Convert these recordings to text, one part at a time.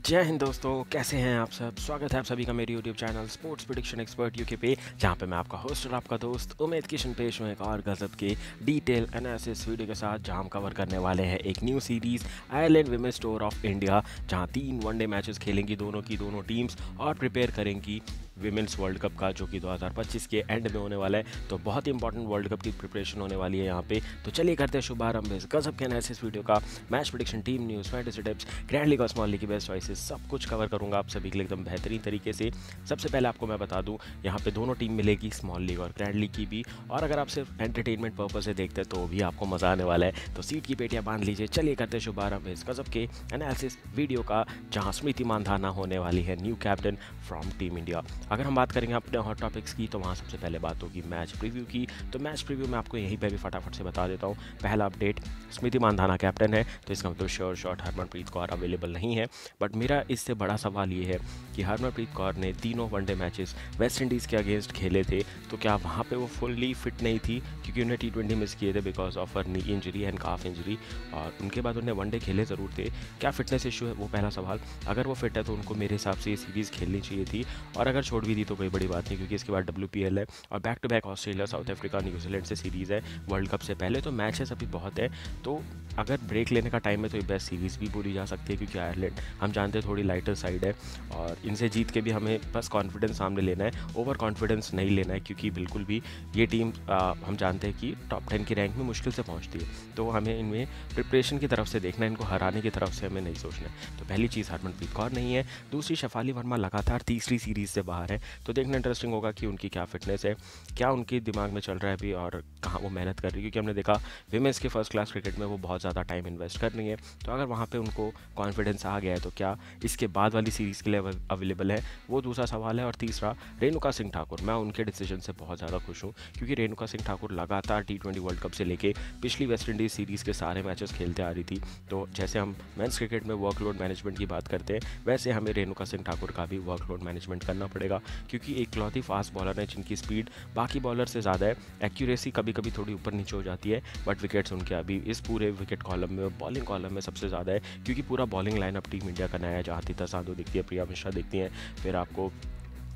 जय हिंद दोस्तों, कैसे हैं आप सब। स्वागत है आप सभी का मेरे YouTube channel sports prediction expert UK पे, जहां पे मैं आपका होस्ट और आपका दोस्त उमेद किशन पेश हूँ एक और गजब के डिटेल एनालिसिस वीडियो के साथ, जहां हम कवर करने वाले हैं एक new series Ireland women's tour of India, जहां 3 वनडे मैचेस खेलेंगी दोनों की दोनों टीम्स और प्रिपेयर करेंगी विमेंस वर्ल्ड कप का, जो कि 2025 के एंड में होने वाला है। तो बहुत ही इंपॉर्टेंट वर्ल्ड कप की प्रिपरेशन होने वाली है यहाँ पे। तो चलिए करते हैं शुभारंभ इस गजब के एनालिसिस वीडियो का। Match prediction, team news, fantasy tips, grand league और स्मॉल लीग की बेस्ट चॉइसेस, सब कुछ कवर करूँगा आप सभी के लिए एकदम बेहतरीन तरीके से। सबसे पहले आपको मैं बता दूँ, यहाँ पे दोनों टीम मिलेगी, स्मॉल लीग और ग्रैंड लीग की भी। और अगर आप सिर्फ एंटरटेनमेंट पर्पज से देखते हैं तो भी आपको मज़ा आने वाला है। तो सीट की पेटियाँ बांध लीजिए। चलिए करते हैं शुभारंभ इस गजब के एनालिसिस वीडियो का, जहाँ स्मृति मानधाना होने वाली है new captain from team India. अगर हम बात करेंगे अपने हॉट टॉपिक्स की, तो वहाँ सबसे पहले बात होगी मैच प्रीव्यू की। तो मैच प्रीव्यू मैं आपको यहीं पे भी फटाफट से बता देता हूँ। पहला अपडेट, स्मृति मानधाना कैप्टन है, तो इसका मतलब sure shot Harmanpreet Kaur available नहीं है। बट मेरा इससे बड़ा सवाल ये है कि हरमनप्रीत कौर ने तीनों वनडे मैचेस वेस्ट इंडीज़ के अगेंस्ट खेले थे, तो क्या वहाँ पे वो फुल्ली फिट नहीं थी, क्योंकि उन्हें T20 मिस किए थे because of her knee injury and calf injury, और उनके बाद उन्हें वनडे खेले ज़रूर थे। क्या फिटनेस इशू है, वो पहला सवाल। अगर वो फिट है तो उनको मेरे हिसाब से ये सीरीज़ खेलनी चाहिए थी, और अगर छोड़ भी दी तो कोई बड़ी बात नहीं, क्योंकि इसके बाद WPL है और back to back Australia, south Africa, New Zealand से सीरीज़ है वर्ल्ड कप से पहले। तो मैचेस अभी बहुत है, तो अगर ब्रेक लेने का टाइम है तो ये बेस्ट सीरीज़ भी बोली जा सकती है, क्योंकि आयरलैंड हम जानते हैं थोड़ी लाइटर साइड है, और इनसे जीत के भी हमें बस कॉन्फिडेंस सामने लेना है, ओवर कॉन्फिडेंस नहीं लेना है, क्योंकि बिल्कुल भी ये टीम हम जानते हैं कि टॉप 10 की रैंक में मुश्किल से पहुंचती है। तो हमें इनमें प्रिपरेशन की तरफ से देखना है, इनको हराने की तरफ से हमें नहीं सोचना है। तो पहली चीज़, हरमनप्रीत कौर नहीं है। दूसरी, शेफाली वर्मा लगातार तीसरी सीरीज़ से बाहर है, तो देखना इंटरेस्टिंग होगा कि उनकी क्या फिटनेस है, क्या उनके दिमाग में चल रहा है अभी, और कहाँ वो मेहनत कर रही है, क्योंकि हमने देखा विमेंस के फर्स्ट क्लास क्रिकेट में वो बहुत ज़्यादा टाइम इन्वेस्ट कर रही है। तो अगर वहाँ पे उनको कॉन्फिडेंस आ गया है, तो क्या इसके बाद वाली सीरीज़ के लिए अवेलेबल है, वो दूसरा सवाल है। और तीसरा, रेणुका सिंह ठाकुर, मैं उनके डिसीजन से बहुत ज़्यादा खुश हूँ, क्योंकि रेणुका सिंह ठाकुर लगातार T20 वर्ल्ड कप से लेके पिछली वेस्ट इंडीज़ सीरीज़ के सारे मैचेस खेलते आ रही थी। तो जैसे हम मेंस क्रिकेट में वर्कलोड मैनेजमेंट की बात करते हैं, वैसे हमें रेणुका सिंह ठाकुर का भी वर्कलोड मैनेजमेंट करना पड़ेगा, क्योंकि एक लौती फास्ट बॉलर है जिनकी स्पीड बाकी बॉलर से ज़्यादा है। एक्यूरेसी कभी कभी थोड़ी ऊपर नीचे हो जाती है, बट विकेट्स उनके अभी इस पूरे विकेट कॉलम में, बॉलिंग कॉलम में सबसे ज़्यादा है, क्योंकि पूरा बॉलिंग लाइनअप टीम इंडिया का नया है, जहाँ तीता साधु दिखती है, प्रिया मिश्रा दिखती हैं, फिर आपको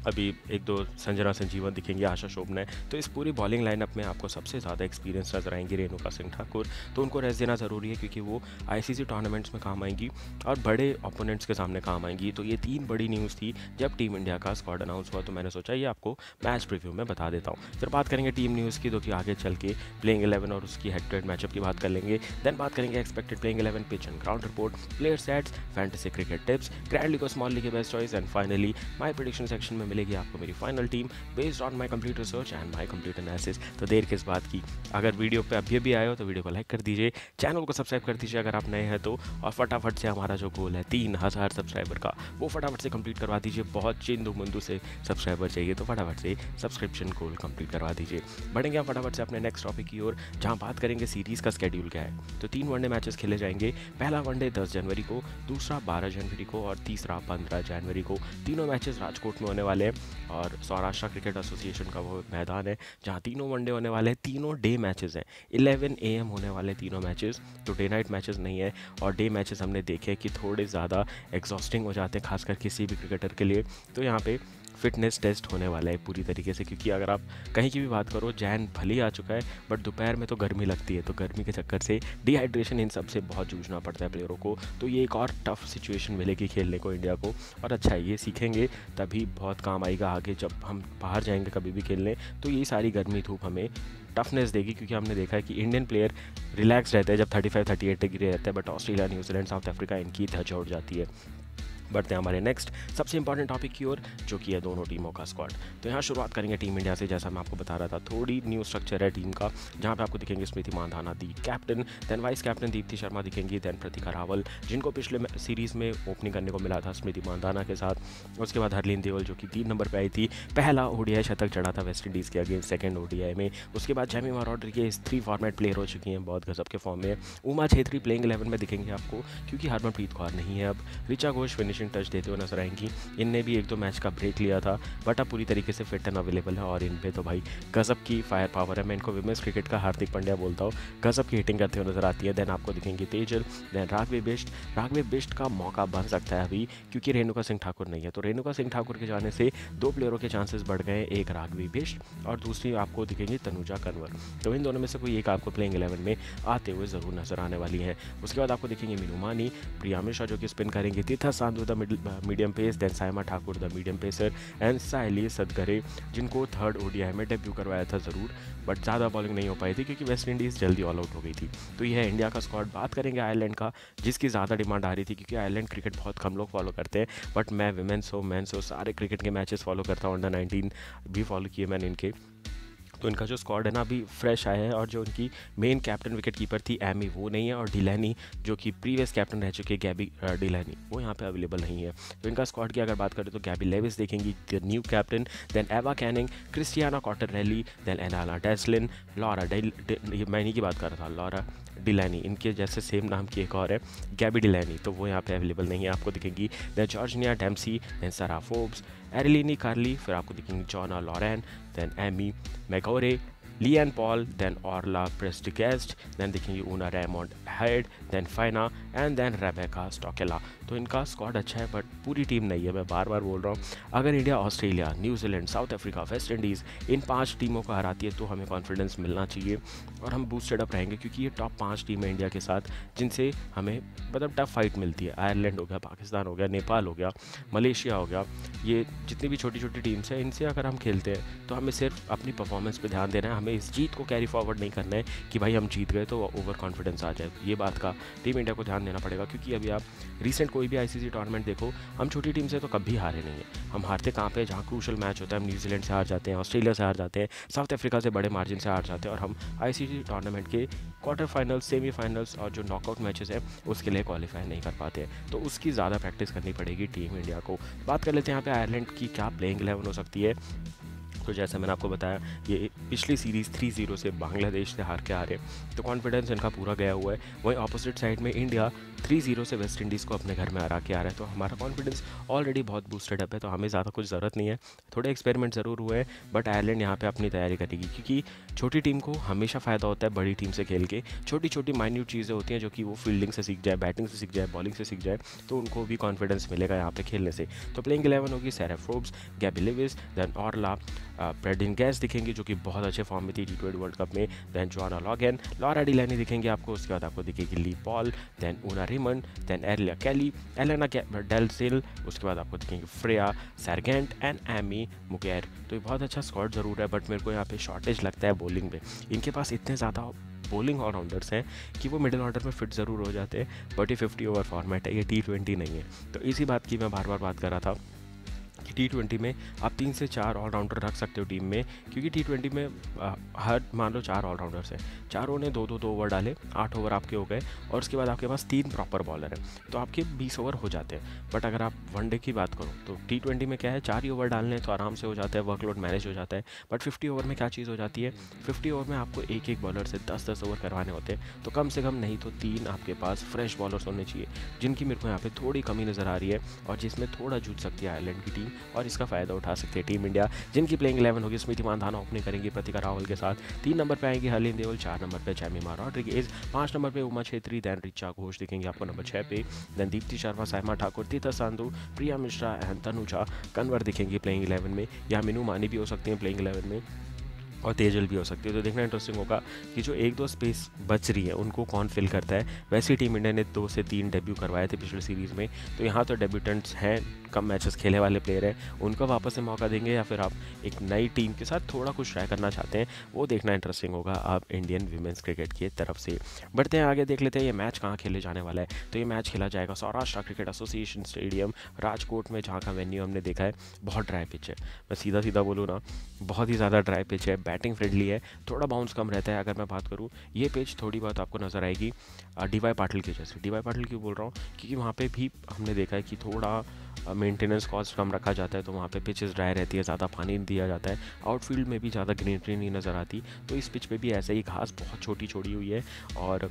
अभी एक दो संजना संजीवन दिखेंगे, आशा शोभना है। तो इस पूरी बॉलिंग लाइनअप में आपको सबसे ज़्यादा एक्सपीरियंस नजर आएंगी रेणुका सिंह ठाकुर, तो उनको रेस्ट देना ज़रूरी है, क्योंकि वो ICC टूर्नामेंट्स में काम आएंगी और बड़े ओपोनेंट्स के सामने काम आएंगी। तो ये 3 बड़ी न्यूज़ थी जब टीम इंडिया का स्क्वाड अनाउंस हुआ, तो मैंने सोचा ये आपको मैच प्रीव्यू में बता देता हूँ। फिर बात करेंगे टीम न्यूज़ की, तो कि आगे चल के प्लेइंग 11 और उसकी हेड टू हेड मैचअप की बात कर लेंगे। देन बात करेंगे expected playing 11, pitch and ground report, player sets, fantasy cricket tips, grand league और स्मॉल लीग के best choice, and finally my prediction section में मिलेगी आपको मेरी final team based on my complete research and my complete analysis. तो देर किस बात की, अगर वीडियो पे अभी भी आए हो तो वीडियो को लाइक कर दीजिए, चैनल को सब्सक्राइब कर दीजिए अगर आप नए हैं तो, और फटाफट से हमारा जो गोल है 3000 सब्सक्राइबर का, वो फटाफट से कंप्लीट करवा दीजिए। बहुत चिंदू मुंदू से सब्सक्राइबर चाहिए, तो फटाफट से सब्सक्रिप्शन गोल कंप्लीट करवा दीजिए। बढ़ेंगे हम फटाफट से अपने नेक्स्ट टॉपिक की ओर, जहाँ बात करेंगे सीरीज़ का स्केड्यूल क्या है। तो 3 वनडे मैचेस खेले जाएंगे। पहला वनडे 10 जनवरी को, दूसरा 12 जनवरी को, और तीसरा 15 जनवरी को। तीनों मैचेस राजकोट में होने वाले हैं, और सौराष्ट्र क्रिकेट एसोसिएशन का वो मैदान है जहाँ तीनों वनडे होने वाले हैं। तीनों डे मैचेस हैं, 11 AM होने वाले तीनों मैचेस, तो डे नाइट मैचेस नहीं है। और डे मैचेस हमने देखे कि थोड़े ज़्यादा एग्जॉस्टिंग हो जाते हैं, खासकर किसी भी क्रिकेटर के लिए। तो यहाँ पे फिटनेस टेस्ट होने वाला है पूरी तरीके से, क्योंकि अगर आप कहीं की भी बात करो, जैन भले ही आ चुका है, बट दोपहर में तो गर्मी लगती है, तो गर्मी के चक्कर से डिहाइड्रेशन इन सब से बहुत जूझना पड़ता है प्लेयरों को। तो ये एक और टफ सिचुएशन मिलेगी खेलने को इंडिया को, और अच्छा है ये सीखेंगे तभी बहुत काम आएगा आगे, जब हम बाहर जाएंगे कभी भी खेलने, तो ये सारी गर्मी धूप हमें टफनेस देगी, क्योंकि हमने देखा है कि इंडियन प्लेयर रिलैक्स रहते हैं जब 35-38 डिग्री रहता है, but Australia, New Zealand, South Africa, इनकी धज्जा उड़ जाती है। बढ़ते हैं हमारे नेक्स्ट सबसे इंपॉर्टेंट टॉपिक की ओर, जो कि है दोनों टीमों का स्क्वाड। तो यहाँ शुरुआत करेंगे टीम इंडिया से। जैसा मैं आपको बता रहा था, थोड़ी न्यू स्ट्रक्चर है टीम का, जहाँ पे आपको दिखेंगे Smriti Mandhana the captain, then vice captain Deepti Sharma दिखेंगी, देन प्रतिका रावल, जिनको पिछले सीरीज़ में ओपनिंग करने को मिला था स्मृति मानधाना के साथ। उसके बाद हरलीन देओल, जो कि 3 नंबर पर आई थी, पहला ODI शतक चढ़ा था वेस्ट इंडीज़ के अगेंस्ट सेकंड ODI में। उसके बाद जेमिमा रॉड्रिगेज 3 फॉर्मेट प्लेयर हो चुकी हैं, बहुत गजब के फॉर्म में। उमा छेत्री प्लेइंग 11 में दिखेंगे आपको, क्योंकि हरमनप्रीत कौर नहीं है अब। Richa Ghosh finishing finishing touch देते हुए नजर आएंगी। इनने भी 1-2 मैच का ब्रेक लिया था, बट अब पूरी तरीके से फिट एंड अवेलेबल है और इन पे तो भाई गजब की फायर पावर है। मैं इनको विमेंस क्रिकेट का हार्दिक पांड्या बोलता हूँ, गजब की हिटिंग करते हुए नजर आती है। देन आपको दिखेंगे तेजल, देन राघवे बिष्ट का मौका बन सकता है अभी, क्योंकि रेणुका सिंह ठाकुर नहीं है। तो रेणुका सिंह ठाकुर के जाने से 2 प्लेयरों के चांसेस बढ़ गए, एक राघवी बिष्ट और दूसरी आपको दिखेंगी तनुजा कन्वर। तो इन दोनों में से कोई एक आपको प्लेइंग 11 में आते हुए ज़रूर नजर आने वाली है। उसके बाद आपको दिखेंगे मीनू मानी, प्रिया मिश्रा जो कि स्पिन करेंगे, Titas Sadhu the medium pace, then Saima Thakor the medium pacer and Sayali Satghare, जिनको 3rd ODI में डेब्यू करवाया था ज़रूर, बट ज़्यादा बॉलिंग नहीं हो पाई थी क्योंकि वेस्ट इंडीज़ जल्दी ऑल आउट हो गई थी। तो यह है इंडिया का स्क्वाड। बात करेंगे आयरलैंड का, जिसकी ज़्यादा डिमांड आ रही थी क्योंकि आयरलैंड क्रिकेट बहुत कम लोग फॉलो करते हैं, बट मैं विमेंस हो मेंस हो सारे क्रिकेट के मैचेस फॉलो करता हूँ। अंडर 19 भी फॉलो किए मैंने इनके। तो इनका जो स्क्वाड है ना अभी फ्रेश आया है, और जो उनकी मेन कैप्टन विकेट कीपर थी एमी वो नहीं है, और डिलैनी जो कि प्रीवियस कैप्टन रह चुके गैबी डिलैनी वो यहाँ पे अवेलेबल नहीं है। तो इनका स्क्वाड की अगर बात करें तो गैबी लेविस देखेंगी द न्यू कैप्टन, देन एवा कैनिंग, क्रिस्टियाना कॉटररेली, देन एनाला डेस्लिन, लॉरा मैं इन्हीं की बात कर रहा था, लॉरा डिलैनी, इनके जैसे सेम नाम की एक और है गैबी डिलैनी, तो वो यहाँ पे अवेलेबल नहीं है। आपको दिखेंगी then Georgina Dempsey, then Sarah Forbes, Arlene Kelly, फिर आपको दिखेंगी Joanna Loughran, then Aimee Maguire, Leah Paul, then Orla Prendergast, then दिखेंगे Una Raymond Hoey, then Fiona and then Rebecca Stokell. तो इनका स्क्वाड अच्छा है बट पूरी टीम नहीं है, मैं बार बार बोल रहा हूँ। अगर India Australia New Zealand South Africa West Indies इन 5 टीमों को हराती है तो हमें कॉन्फिडेंस मिलना चाहिए और हम बूस्टेड अप रहेंगे, क्योंकि ये टॉप 5 टीम है इंडिया के साथ जिनसे हमें मतलब टफ फाइट मिलती है। आयरलैंड हो गया, पाकिस्तान हो गया, नेपाल हो गया, मलेशिया हो गया, ये जितनी भी छोटी छोटी टीम्स हैं इनसे अगर हम खेलते हैं तो हमें सिर्फ अपनी परफॉर्मेंस पे ध्यान देना है। हमें इस जीत को कैरी फॉरवर्ड नहीं करना है कि भाई हम जीत गए तो ओवर कॉन्फिडेंस आ जाए। ये बात का टीम इंडिया को ध्यान देना पड़ेगा, क्योंकि अभी आप रिसेंट कोई भी ICC टूर्नामेंट देखो, हम छोटी टीम से तो कभी हारे नहीं हैं। हम हारते कहाँ पे, जहाँ क्रूशल मैच होता है हम न्यूजीलैंड से हार जाते हैं, ऑस्ट्रेलिया से हार जाते हैं, साउथ अफ्रीका से बड़े मार्जिन से हार जाते हैं, और हम ICC टूर्नामेंट के क्वार्टर फाइनल्स, सेमीफाइनल्स और जो नॉकआउट मैचेस हैं उसके लिए क्वालिफाई नहीं कर पाते हैं। तो उसकी ज़्यादा प्रैक्टिस करनी पड़ेगी टीम इंडिया को। बात कर लेते हैं यहाँ पे आयरलैंड की क्या प्लेइंग 11 हो सकती है। तो जैसे मैंने आपको बताया ये पिछली सीरीज़ 3-0 से बांग्लादेश से हार के आ रहे, तो कॉन्फिडेंस इनका पूरा गया हुआ है। वहीं अपोजिट साइड में इंडिया 3-0 से वेस्ट इंडीज़ को अपने घर में हरा के आ रहा है, तो हमारा कॉन्फिडेंस ऑलरेडी बहुत बूस्टेड अप है, तो हमें ज़्यादा कुछ ज़रूरत नहीं है। थोड़े एक्सपेरिमेंट ज़रूर हुए हैं, बट आयरलैंड यहाँ पे अपनी तैयारी करेगी, क्योंकि छोटी टीम को हमेशा फ़ायदा होता है बड़ी टीम से खेल के। छोटी छोटी माइन्यूट चीज़ें होती हैं जो कि वो फील्डिंग से सीख जाए, बैटिंग से सीख जाए, बॉलिंग से सीख जाए, तो उनको भी कॉन्फिडेंस मिलेगा यहाँ पे खेलने से। तो प्लेइंग 11 होगी Sarah Forbes, Gaby Lewis, then Orla Prendergast दिखेंगे जो कि बहुत अच्छे फॉर्म में थी T20 वर्ल्ड कप में, then Joanna Loughran, Laura Delany दिखेंगे आपको। उसके बाद आपको दिखेगी Leah Paul, then Una Raymond, then Arlene Kelly, Alana Dalzell, उसके बाद आपको दिखेंगे Freya Sargent and Aimee Maguire. तो ये बहुत अच्छा स्क्वाड ज़रूर है, बट मेरे को यहाँ पे शॉर्टेज लगता है बॉलिंग में। इनके पास इतने ज़्यादा बॉलिंग ऑलराउंडर्स हैं कि वो मिडिल ऑर्डर में फिट ज़रूर हो जाते हैं, बट ये 50 ओवर फॉर्मेट है, ये T20 नहीं है। तो इसी बात की मैं बार बार बात कर रहा था कि T20 में आप 3 से 4 ऑलराउंडर रख सकते हो टीम में, क्योंकि T20 में हर मान लो 4 ऑलराउंडर्स हैं, चारों ने 2-2 ओवर डाले, 8 ओवर आपके हो गए, और उसके बाद आपके पास 3 प्रॉपर बॉलर हैं, तो आपके 20 ओवर हो जाते हैं। बट अगर आप वनडे की बात करो तो T20 में क्या है, 4 ही ओवर डालने तो आराम से हो जाता है, वर्कलोड मैनेज हो जाता है। बट 50 ओवर में क्या चीज़ हो जाती है, 50 ओवर में आपको एक एक बॉलर से 10-10 ओवर करवाने होते हैं, तो कम से कम नहीं तो 3 आपके पास फ्रेश बॉलर्स होने चाहिए, जिनकी मेरे को यहाँ पे थोड़ी कमी नज़र आ रही है, और जिसमें थोड़ा जूझ सकती है आयरलैंड की टीम, और इसका फ़ायदा उठा सकती है टीम इंडिया, जिनकी प्लेइंग 11 होगी स्मृति मानधाना ओपनिंग करेंगी प्रतिका रावल के साथ, 3 नंबर पे आएंगे हरलीन देओल, 4 नंबर पे जैमिमा रॉड्रिगेज, 5 नंबर पे उमा छेत्री, देन रिचा घोष दिखेंगे आपको नंबर 6 पे, देन दीप्ति शर्मा, साइमा ठाकुर, तीथा सांधु, प्रिया मिश्रा एंड तनुजा कन्वर दिखेंगी प्लेइंग 11 में, या मीनू मानी भी हो सकती हैं प्लेइंग 11 में, और तेजल भी हो सकती है। तो देखना इंटरेस्टिंग होगा कि जो 1-2 स्पेस बच रही है उनको कौन फिल करता है। वैसे ही टीम इंडिया ने 2 से 3 डेब्यू करवाए थे पिछले सीरीज़ में, तो यहाँ तो डेब्यूटेंट्स हैं, कम मैचेस खेलने वाले प्लेयर हैं, उनको वापस से मौका देंगे, या फिर आप एक नई टीम के साथ थोड़ा कुछ ट्राई करना चाहते हैं, वो देखना इंटरेस्टिंग होगा आप इंडियन वीमेंस क्रिकेट की तरफ से। बढ़ते हैं आगे, देख लेते हैं ये मैच कहाँ खेले जाने वाला है। तो ये मैच खेला जाएगा Saurashtra cricket association stadium Rajkot में, जहाँ का वेन्यू हमने देखा है बहुत ड्राई पिच है। मैं सीधा सीधा बोलूँ ना, बहुत ही ज़्यादा ड्राई पिच है, बैटिंग फ्रेंडली है, थोड़ा बाउंस कम रहता है। अगर मैं बात करूँ, ये पिच थोड़ी बहुत आपको नज़र आएगी DY पाटिल के जैसे। DY पाटिल क्यों बोल रहा हूँ, क्योंकि वहाँ पे भी हमने देखा है कि थोड़ा मेंटेनेंस कॉस्ट कम रखा जाता है, तो वहाँ पे पिचेस ड्राई रहती है, ज़्यादा पानी नहीं दिया जाता है, आउटफील्ड में भी ज़्यादा ग्रीनरी नहीं नज़र आती। तो इस पिच पे भी ऐसे ही घास बहुत छोटी छोड़ी हुई है, और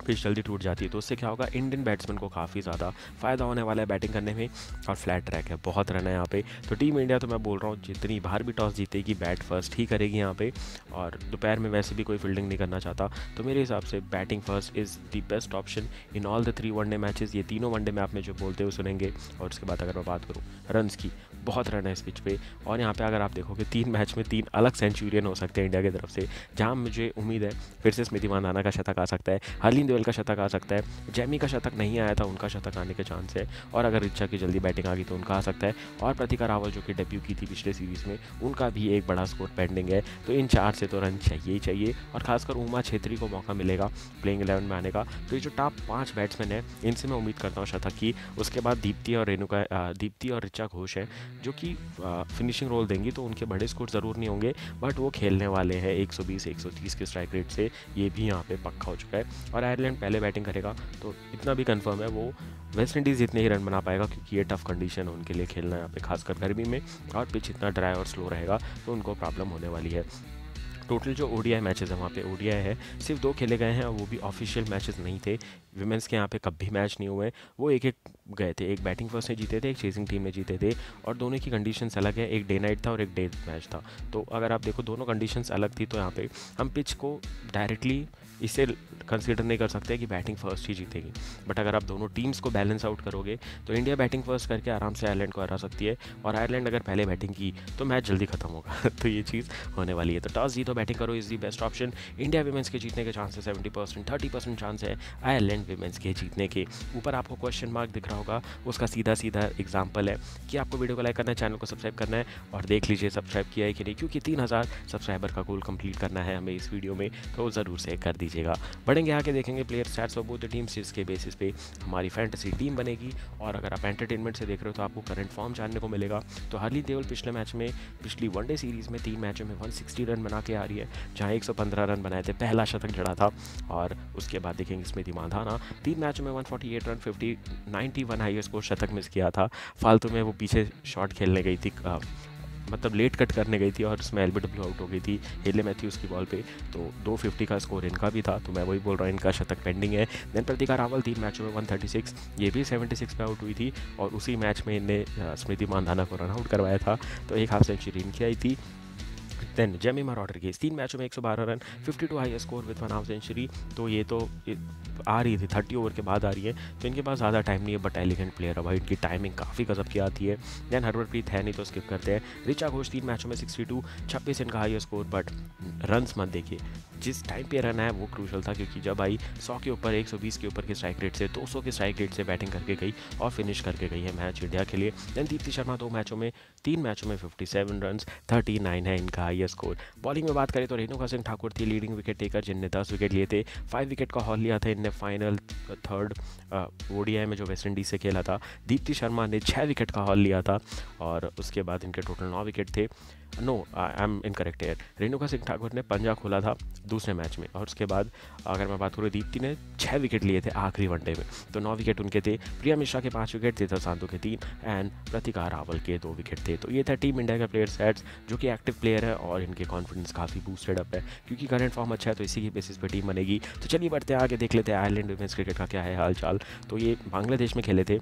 पिच जल्दी टूट जाती है। तो उससे क्या होगा, इंडियन बैट्समैन को काफ़ी ज़्यादा फ़ायदा होने वाला है बैटिंग करने में। और फ्लैट ट्रैक है, बहुत रन है यहाँ पे। तो टीम इंडिया तो मैं बोल रहा हूँ जितनी बार भी टॉस जीतेगी बैट फर्स्ट ही करेगी यहाँ पे। और दोपहर में वैसे भी कोई फील्डिंग नहीं करना चाहता, तो मेरे हिसाब से batting first is the best option in all the 3 one day matches. ये तीनों वनडे में आप में जो बोलते हुए सुनेंगे। और उसके बाद अगर मैं बात करूँ रन्स की, बहुत रन है इस पिच पे। और यहाँ पे अगर आप देखोगे 3 मैच में 3 अलग सेंचुरियन हो सकते हैं इंडिया की तरफ से, जहाँ मुझे उम्मीद है फिर से स्मृति मानधाना का शतक आ सकता है, हरलीन देवल का शतक आ सकता है, जैमी का शतक नहीं आया था उनका शतक आने के चांस है, और अगर रिचा की जल्दी बैटिंग आ गई तो उनका आ सकता है, और प्रतिका रावल जो कि डेब्यू की थी पिछले सीरीज़ में, उनका भी एक बड़ा स्कोर पेंडिंग है। तो इन 4 से तो रन चाहिए ही चाहिए, और खासकर उमा छेत्री को मौका मिलेगा प्लेइंग 11 में आने का। तो ये जो टॉप 5 बैट्समैन है इनसे मैं उम्मीद करता हूँ शतक की। उसके बाद दीप्ति और ऋचा घोष हैं जो कि फिनिशिंग रोल देंगी, तो उनके बड़े स्कोर ज़रूर नहीं होंगे, बट वो खेलने वाले हैं 120-130 के स्ट्राइक रेट से, ये भी यहाँ पे पक्का हो चुका है। और आयरलैंड पहले बैटिंग करेगा, तो इतना भी कंफर्म है वो वेस्ट इंडीज़ जितने ही रन बना पाएगा, क्योंकि ये टफ कंडीशन है उनके लिए खेलना यहाँ पे, खासकर गर्मी में, और पिच इतना ड्राई और स्लो रहेगा तो उनको प्रॉब्लम होने वाली है। टोटल जो ओडीआई मैचेस हैं वहाँ पे ओडीआई है सिर्फ 2 खेले गए हैं, और वो भी ऑफिशियल मैचेस नहीं थे। विमेंस के यहाँ पे कभी मैच नहीं हुए, वो एक एक गए थे। एक बैटिंग फर्स्ट ने जीते थे, एक चेजिंग टीम ने जीते थे, और दोनों की कंडीशंस अलग है। एक डे नाइट था और एक डे मैच था। तो अगर आप देखो दोनों कंडीशंस अलग थी, तो यहाँ पे हम पिच को डायरेक्टली इसे कंसीडर नहीं कर सकते कि बैटिंग फर्स्ट ही जीतेगी। बट अगर आप दोनों टीम्स को बैलेंस आउट करोगे तो इंडिया बैटिंग फर्स्ट करके आराम से आयरलैंड को हरा सकती है, और आयरलैंड अगर पहले बैटिंग की तो मैच जल्दी खत्म होगा। तो ये चीज़ होने वाली है। तो टॉस जीतो बैटिंग करो is the best option. India women's के जीतने के चांस है 70%, 30% चांस है आयरलैंड विमेंस के जीतने के। ऊपर आपको क्वेश्चन मार्क दिख रहा होगा, उसका सीधा सीधा एग्जाम्पल है कि आपको वीडियो को लाइक करना है, चैनल को सब्सक्राइब करना है, और देख लीजिए सब्सक्राइब किया है कि नहीं, क्योंकि 3000 सब्सक्राइबर का गोल कंप्लीट करना है हमें इस वीडियो में, तो ज़रूर से कर दीजिएगा। बढ़ेंगे आगे, देखेंगे player stats of both the teams, जिसके बेसिस पे हमारी फैंटेसी टीम बनेगी। और अगर आप एंटरटेनमेंट से देख रहे हो तो आपको करंट फॉर्म जानने को मिलेगा। तो हरलीन देवल पिछले मैच में, पिछली वनडे सीरीज़ में 3 मैचों में 160 रन बना के आ रही है, जहाँ 115 रन बनाए थे, पहला शतक जड़ा था। और उसके बाद देखेंगे स्मृति मानधाना 3 मैचों में 148 रन, 91 हाईएस्ट स्कोर, शतक मिस किया था फालतू में, वो पीछे शॉट खेलने गई थी, मतलब लेट कट करने गई थी, और उसमें एलबीडब्ल्यू आउट हो गई थी हेले मैथ्यूज़ की बॉल पे। तो 250 का स्कोर इनका भी था, तो मैं वही बोल रहा हूँ इनका शतक पेंडिंग है। देन प्रतिका रावल 3 मैचों में 136, ये भी 76 पे आउट हुई थी, और उसी मैच में इनने स्मृति मानधाना को रन आउट करवाया था, तो एक हाफ सेंचुरी इनकी आई थी। देन जेमिमा रॉड्रिगेज 3 मैचों में 112 run, 52 high score with 1 half century. तो ये तो आ रही थी 30 ओवर के बाद आ रही है, तो इनके पास ज़्यादा टाइम नहीं है, बट एलिगेंट प्लेयर है भाई, इनकी टाइमिंग काफ़ी गजब की आती है। देन हरवरप्रीत है नहीं तो स्किप करते हैं। ऋचा घोष 3 मैचों में 62, 26 इनका हाई स्कोर, बट रन्स मत देखिए, जिस टाइम पे रन है वो क्रूशल था, क्योंकि जब आई 100 के ऊपर, 120 के ऊपर के स्ट्राइक रेट से, 200 के स्ट्राइक रेट से बैटिंग करके गई और फिनिश करके गई है मैच इंडिया के लिए। देन दीप्ति शर्मा 3 मैचों में 57 रन, 39 है इनका हाई स्कोर। बॉलिंग में बात करें तो रेणुका सिंह ठाकुर थी लीडिंग विकेट टेकर, जिनने 10 विकेट लिए थे, 5 विकेट का हॉल लिया था इनने फाइनल 3rd ओडीआई में जो वेस्ट इंडीज़ से खेला था। दीप्ति शर्मा ने 6 विकेट का हॉल लिया था, और उसके बाद इनके टोटल 9 विकेट थे। आई एम इनकरेक्ट है। रेणुका सिंह ठाकुर ने पंजा खोला था दूसरे मैच में, और उसके बाद अगर मैं बात करूँ दीप्ति ने 6 विकेट लिए थे आखिरी वनडे में, तो 9 विकेट उनके थे। प्रिया मिश्रा के 5 विकेट थे, सांधु के 3, एंड प्रतिका रावल के 2 विकेट थे। तो ये था टीम इंडिया का प्लेयर सेट्स, जो कि एक्टिव प्लेयर है, और इनके कॉन्फिडेंस काफ़ी बूस्टेड अप है, क्योंकि करंट फॉर्म अच्छा है, तो इसी की बेसिस पे टीम बनेगी। तो चलिए बढ़ते हैं आगे, देख लेते हैं आयरलैंड वुमेन्स क्रिकेट का क्या है हाल चाल। तो ये बांग्लादेश में खेले थे,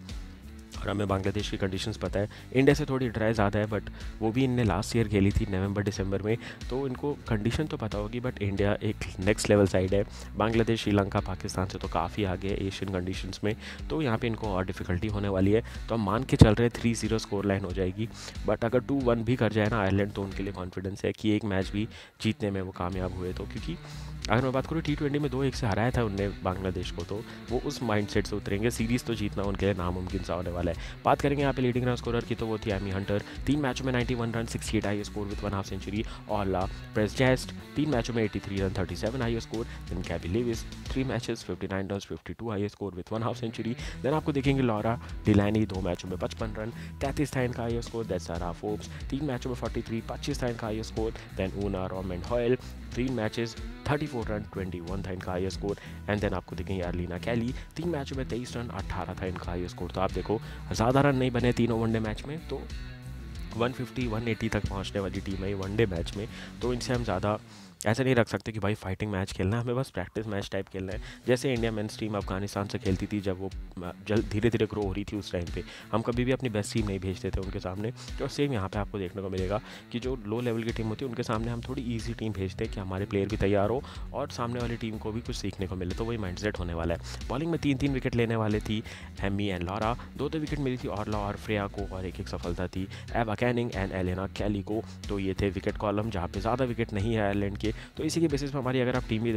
और हमें बांग्लादेश की कंडीशंस पता है, इंडिया से थोड़ी ड्राई ज़्यादा है, बट वो भी इनने लास्ट ईयर खेली थी नवंबर-दिसंबर में, तो इनको कंडीशन तो पता होगी। बट इंडिया एक नेक्स्ट लेवल साइड है, बांग्लादेश, श्रीलंका, पाकिस्तान से तो काफ़ी आगे है एशियन कंडीशंस में, तो यहाँ पे इनको और डिफ़िकल्टी होने वाली है। तो हम मान के चल रहे हैं 3-0 स्कोर लाइन हो जाएगी, बट अगर 2-1 भी कर जाए ना आयरलैंड, तो उनके लिए कॉन्फिडेंस है कि एक मैच भी जीतने में वो कामयाब हुए। तो क्योंकि अगर मैं बात करूँ T20 में 2-1 से हराया था उनने बांग्लादेश को, तो वो उस माइंडसेट से उतरेंगे, सीरीज़ तो जीतना उनके लिए नामुमकिन सा होने वाला है। बात करेंगे यहाँ पे लीडिंग रन स्कोरर की, तो वो थी एमी हंटर, 3 मैचों में 91 run, 68 high score with 1 half century. और प्रेस जेस्ट 3 मैचों में 83 run, 37 high score. Then Gaby Lewis 3 matches 59 run, 52 high score with 1 half century. Then आपको देखेंगे लॉरा डिलैनी 2 मैचों में 55 रन, 33 था इनका high score. That Sarah Forbes 3 मैचों में 43, 25 था इनका high score. Then Una Raymond Hoey 3 matches 34 run, 21 था इनका हाई स्कोर। एंड देन आपको देखेंगे अर्लिना कैली 3 मैचों में 23 रन, 18 था इनका हाई स्कोर। तो आप देखो ज़्यादा रन नहीं बने तीनों वनडे मैच में, तो 150-180 तक पहुंचने वाली टीम है ये वनडे मैच में, तो इनसे हम ज़्यादा ऐसे नहीं रख सकते कि भाई फाइटिंग मैच खेलना है, हमें बस प्रैक्टिस मैच टाइप खेलना है। जैसे इंडिया मेंस टीम अफगानिस्तान से खेलती थी जब वो जल्द धीरे धीरे ग्रो हो रही थी, उस टाइम पे हम कभी भी अपनी बेस्ट टीम नहीं भेजते थे उनके सामने। तो सेम यहाँ पे आपको देखने को मिलेगा कि जो लो लेवल की टीम होती है उनके सामने हम थोड़ी ईजी टीम भेजते हैं कि हमारे प्लेयर भी तैयार हो और सामने वाली टीम को भी कुछ सीखने को मिले। तो वही माइंडसेट होने वाला है। बॉलिंग में 3-3 विकेट लेने वाले थी एमी एंड लॉरा, 2-2 विकेट मिली थी ऑर्ला और फ्रेया को, और एक सफलता थी एवा कैनिंग एंड एलेना कैली को। तो ये थे विकेट कॉलम जहाँ पे ज़्यादा विकेट नहीं है आयरलैंड के। तो इसी के बेसिस पे हमारी अगर आप टीम भी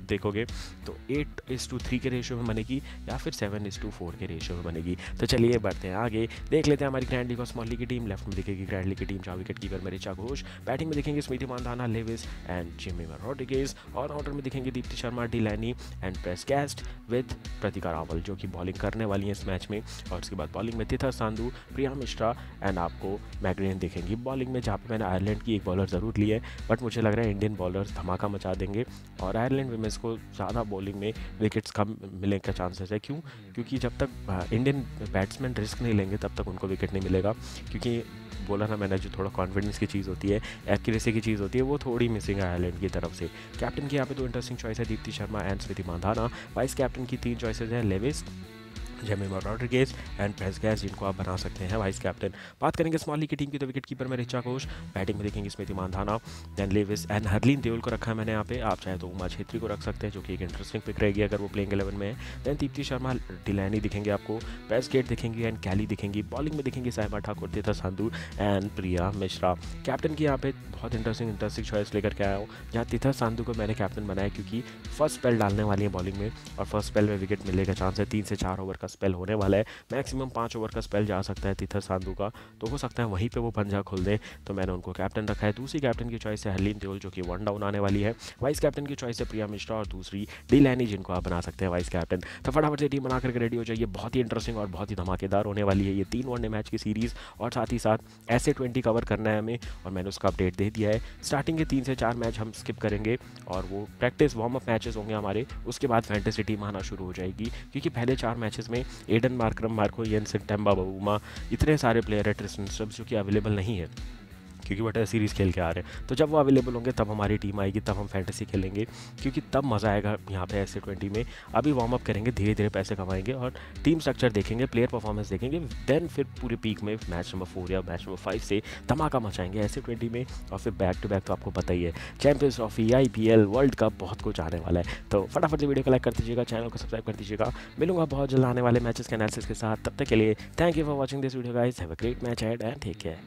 देखोगे तो 8:3 के रेशियो में बनेगी या फिर 7:4 के रेशियो में बनेगी। तो चलिए बढ़ते हैं आगे, देख लेते हैं हमारी ग्रैंड लीग और स्मॉल लीग की टीम। लेफ्ट में दिखेगी ग्रैंड लीग की टीम जहाँ विकेट कीपर में ऋचा घोष, बैटिंग में दिखेंगे Smriti Mandhana, Lewis and Jemi Rodrigues, all-rounder में दिखेंगे Deepti Sharma, Delany and Prendergast with Pratika Rawal जो कि बॉलिंग करने वाली है इस मैच में। और उसके बाद बॉलिंग में तिथर सांधू, प्रिया मिश्रा एंड आपको मैग्रेन दिखेंगी बॉलिंग में, जहाँ पे मैंने आयरलैंड की एक बॉलर ज़रूर ली है, बट मुझे लग रहा है इंडियन बॉलर्स धमाका मचा देंगे और आयरलैंड विमेंस को ज़्यादा बॉलिंग में विकेट्स कम मिलने का चांसेस है। क्योंकि जब तक इंडियन बैट्समैन रिस्क नहीं लेंगे तब तक उनको विकेट नहीं मिलेगा। क्योंकि बोला ना मैंने, जो थोड़ा कॉन्फिडेंस की चीज़ होती है, एक्यूरेसी की चीज़ होती है, वो थोड़ी मिसिंग है आयरलैंड की तरफ से। कैप्टन की यहाँ पे 2 इंटरेस्टिंग चॉइस है, Deepti Sharma and Smriti Mandhana. Vice captain की 3 चॉइसेस हैं, लेविस, जेमिमा रोड्रिगेज एंड प्रेसगैस, जिनको आप बना सकते हैं वाइस कैप्टन। बात करेंगे स्मॉल लीग की टीम की, तो विकेट कीपर में ऋचा घोष, बैटिंग में देखेंगे Smriti Mandhana, then Lewis and Harleen Deol को रखा है मैंने यहाँ पे। आप चाहे तो उमा छेत्री को रख सकते हैं जो कि एक इंटरेस्टिंग पिक रहेगी अगर वो प्लेइंग 11 में है। देन दीप्ति शर्मा, डिलैनी दिखेंगे आपको, प्रेसगेट दिखेंगी एंड कैली दिखेंगी। बॉलिंग में दिखेंगे साइमा ठाकुर, तिथर सांधू एंड प्रिया मिश्रा। कैप्टन की यहाँ पे बहुत इंटरेस्टिंग चॉइस लेकर के आया हूँ, जहाँ तिथर सांधू को मैंने कैप्टन बनाया क्योंकि फर्स्ट स्पेल डालने वाली है बॉलिंग में और फर्स्ट स्पेल में विकेट मिलने का चांस है। 3 से 4 ओवर का स्पेल होने वाला है, मैक्सिमम 5 ओवर का स्पेल जा सकता है तिथर सांधू का, तो हो सकता है वहीं पे वो पंजा खोल दें, तो मैंने उनको कैप्टन रखा है। दूसरी कैप्टन की चॉइस है हरलीन देओल जो कि 1 डाउन आने वाली है। वाइस कैप्टन की चॉइस है प्रिया मिश्रा और दूसरी डिलैनी, जिनको आप बना सकते हैं वाइस कैप्टन। तो फटाफट से टीम बना करके रेडी हो जाइए, बहुत ही इंटरेस्टिंग और बहुत ही धमाकेदार होने वाली है ये 3 वनडे मैच की सीरीज़, और साथ ही साथ ऐसे 20 कवर करना है हमें, और मैंने उसका अपडेट दे दिया है। स्टार्टिंग के 3 से 4 मैच हम स्किप करेंगे और वो प्रैक्टिस वार्म अप मैचेस होंगे हमारे, उसके बाद फैंटेसी टीम आना शुरू हो जाएगी। क्योंकि पहले 4 मैचेस में Aiden Markram, Marco Jansen, Temba Bavuma, इतने सारे प्लेयर है, ट्रिस्टन स्टब्स जो कि अवेलेबल नहीं है क्योंकि वो टेस्ट सीरीज़ खेल के आ रहे हैं। तो जब वो अवेलेबल होंगे तब हमारी टीम आएगी, तब हम फैंटेसी खेलेंगे, क्योंकि तब मज़ा आएगा यहाँ पे ऐसे 20 में। अभी वार्म अप करेंगे, धीरे धीरे पैसे कमाएंगे और टीम स्ट्रक्चर देखेंगे, प्लेयर परफॉर्मेंस देखेंगे, देन फिर पूरे पीक में मैच नंबर 4 या मैच नंबर 5 से धमाका मचाएंगे ऐसे 20 में। और फिर बैक टू बैक तो आपको पता ही है, champions trophy, IPL, world cup, बहुत कुछ आने वाला है। तो फटाफट से वीडियो को लाइक कर दीजिएगा, चैनल को सब्सक्राइब कर दीजिएगा। मिलूंगा बहुत जल्द आने वाले मैचेस के एनालिसिस के साथ, तब तक के लिए thank you for watching this video guys, have a great match ahead and take care.